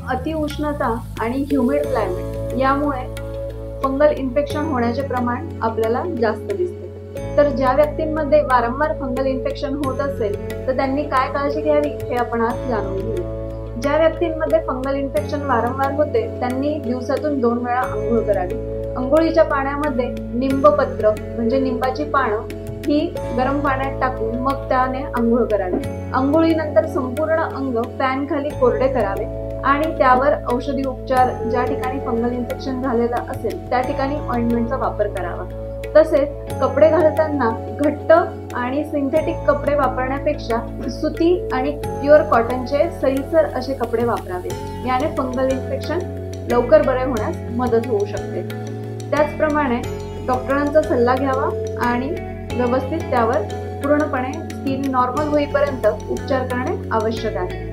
अतिउष्णता आणि humid climate यामुळे fungal infection होण्याचे प्रमाण आपल्याला जास्त दिसते। तर ज्या व्यक्तींमध्ये वारंवार फंगल इन्फेक्शन होत असेल तर त्यांनी काय काळजी घ्यावी हे आपण आज जाणून घेऊ। ज्या व्यक्तींमध्ये फंगल इन्फेक्शन वारंवार होते त्यांनी दिवसातून 2 वेळा अंघोळ करावी। अंघोळीच्या पाण्यामध्ये निंबपत्र म्हणजे निंबाची पानं ही गरम पाण्यात टाकून मग त्याने अंघोळ करावी। अंघोळीनंतर संपूर्ण अंग फॅन खाली कोरडे करावे आणि त्यावर औषधी उपचार ज्या ठिकाणी फंगल इन्फेक्शन झालेला असेल त्या ठिकाणी ऑइंटमेंटचा वापर करावा। तसेच कपडे घालताना घट्ट आणि सिंथेटिक कपडे वापरण्यापेक्षा सुती आणि प्युअर कॉटनचे सैलसर असे कपडे वापरावे। याने फंगल इन्फेक्शन लवकर बरे होण्यास मदत होऊ शकते। त्याचप्रमाणे डॉक्टरांचा सल्ला घ्यावा आणि व्यवस्थित त्यावर पूर्णपणे स्किन नॉर्मल होईपर्यंत उपचार करणे आवश्यक आहे।